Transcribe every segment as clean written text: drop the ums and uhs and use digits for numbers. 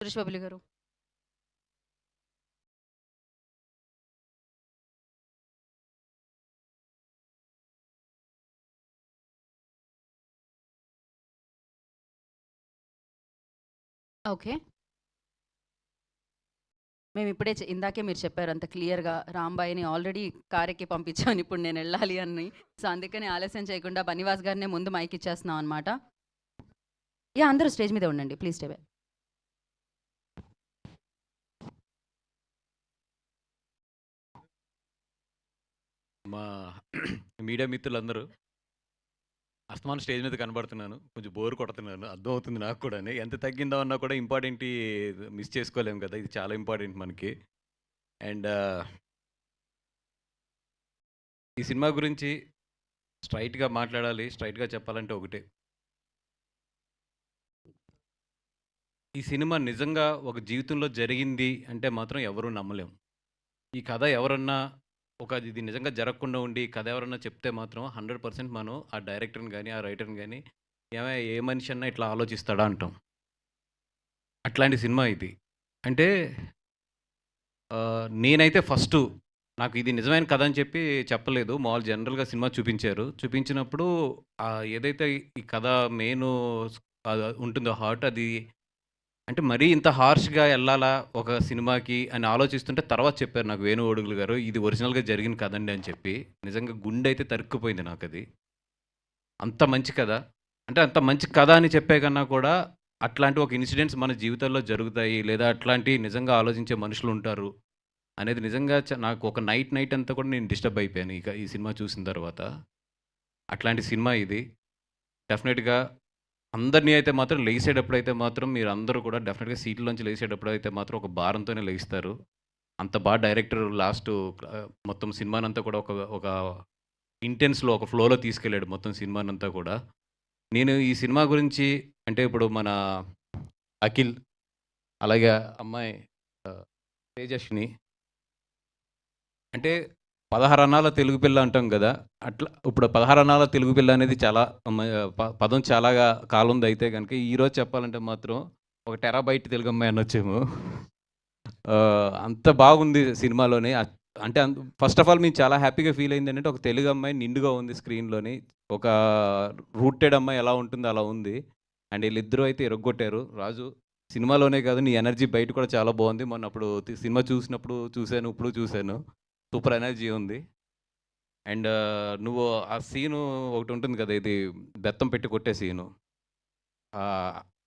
సురేష్ బాబులి గారు. ఓకే. మేమిప్పుడే ఇందాకే మీరు చెప్పారు అంత క్లియర్‌గా రాంబాయిని ఆల్రెడీ కారెక్కి పంపించాను ఇప్పుడు నేనెళ్ళాలి అని. సో, అందుకని ఆలస్యం చేయకుండా బన్నివాస్ గారినే ముందు మైక్ ఇచ్చేస్తున్నాం అనమాట. యాహ్! అందరూ స్టేజ్ మీదే ఉండండి. Please stay back. మా మీడియా మిత్రులందరూ అస్తమానం స్టేజ్ మీద కనబడుతున్నాను. కొంచెం బోర్ కొడుతున్నాను. అర్థమవుతుంది నాకు కూడాని. ఎంత తగ్గిందాం అన్నా కూడా ఇంపార్టెంట్‌యి మిస్ చేసుకోలేము కదా! ఇది చాలా ఇంపార్టెంట్ మనకి. అండ్ ఈ సినిమా గురించి స్ట్రెయిట్‌గా మాట్లాడాలి, స్ట్రెయిట్‌గా చెప్పాలంటే ఒకటే. ఈ సినిమా నిజంగా ఒక జీవితంలో జరిగింది అంటే మాత్రం ఎవరు నమ్మలేం. ఈ కథ ఎవరన్నా ఇది నిజంగా జరగకుండా ఉండి ఈ కథ ఎవరన్నా చెప్తే మాత్రం 100% మనం ఆ డైరెక్టర్‌ని గాని, ఆ రైటర్‌ని గాని ఏమయ్య ఏ మనిషి అన్నా ఇట్లా ఆలోచిస్తాడా అంటాం. అట్లాంటి సినిమా ఇది. అంటే నేనైతే ఫస్టు నాకు ఇది నిజమైన కథ అని చెప్పి చెప్పలేదు. మాములు జనరల్‌గా సినిమా చూపించారు. చూపించినప్పుడు ఏదైతే ఈ కథ మెయిను ఉంటుందో హార్ట్ అది అంటే మరీ ఇంత హార్ష్‌గా ఎళ్ళాలా ఒక సినిమాకి అని ఆలోచిస్తుంటే తర్వాత చెప్పారు నాకు వేణు ఓడుగులు గారు. ఇది ఒరిజినల్‌గా జరిగిన కథండి అని చెప్పి. నిజంగా గుండె అయితే తరుక్కుపోయింది నాకది. అంత మంచి కథ. అంటే అంత మంచి కథ అని చెప్పే కన్నా కూడా అట్లాంటి ఒక ఇన్సిడెంట్స్ మన జీవితాల్లో జరుగుతాయి. లేదా అట్లాంటి నిజంగా ఆలోచించే మనుషులుంటారు. అనేది నిజంగా నాకు ఒక నైట్ అంతా కూడా నేను డిస్టర్బ్ అయిపోయాను ఈ సినిమా చూసిన తర్వాత. అట్లాంటి సినిమా ఇది. డెఫినెట్‌గా అందరిని అయితే మాత్రం లెగిసేటప్పుడైతే మాత్రం మీరందరూ కూడా డెఫినెట్‌గా సీట్‌లోంచి లెగిసేటప్పుడైతే మాత్రం ఒక భారంతోనే లెగిస్తారు. అంత డైరెక్టర్ లాస్టు మొత్తం సినిమానంతా కూడా ఒక ఒక ఇంటెన్స్‌లో ఒక ఫ్లోలో తీసుకెళ్ళాడు మొత్తం సినిమానంతా కూడా. నేను ఈ సినిమా గురించి అంటే ఇప్పుడు మన అఖిల్, అలాగే అమ్మాయి తేజస్విని అంటే 16 అన్నాల తెలుగు పిల్ల అంటాం గదా! అట్లా ఇప్పుడు 16 అన్నాల తెలుగు పిల్ల అనేది చాలా పదం చాలా కాలందయితే గనక ఈరోజు చెప్పాలంటే మాత్రం ఒక టెరాబైట్ తెలుగు అమ్మాయి అనొచ్చేమో. అంత బాగుంది సినిమాలోని. అంటే ఫస్ట్ ఆఫ్ ఆల్ మేము చాలా హ్యాపీగా ఫీల్ అయిందేంటంటే ఒక తెలుగు అమ్మాయి నిండుగా ఉంది స్క్రీన్‌లోని. ఒక రూటెడ్ అమ్మాయి ఎలా ఉంటుందో అలా ఉంది. అండ్ ఈళ్ళిద్దరూ అయితే ఇరగ్గొట్టారు. రాజు సినిమాలోనే కాదు నీ ఎనర్జీ బయట కూడా చాలా బావుంది. మొన్న అప్పుడు సినిమా చూసినప్పుడు చూసాను. ఇప్పుడు చూసాను. సూపర్ ఎనర్జీ ఉంది. అండ్ నువ్వు ఆ సీను ఒకటుంటుంది కదా! ఇది బెత్తం పెట్టి కొట్టే సీను.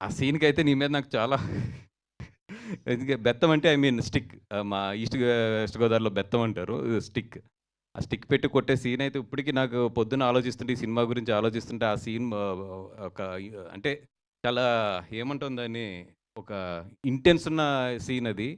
ఆ సీన్‌కైతే నీ మీద నాకు చాలా ఎందుకే బెత్తం అంటే ఐ మీన్ స్టిక్. మా వెస్ట్ గోదావరిలో బెత్తం అంటారు. స్టిక్. ఆ స్టిక్ పెట్టి కొట్టే సీన్ అయితే ఇప్పటికి నాకు పొద్దున్న ఆలోచిస్తుంటే, ఈ సినిమా గురించి ఆలోచిస్తుంటే ఆ సీన్ ఒక అంటే చాలా ఏమంటాం దాన్ని, ఒక ఇంటెన్స్ ఉన్న సీన్ అది.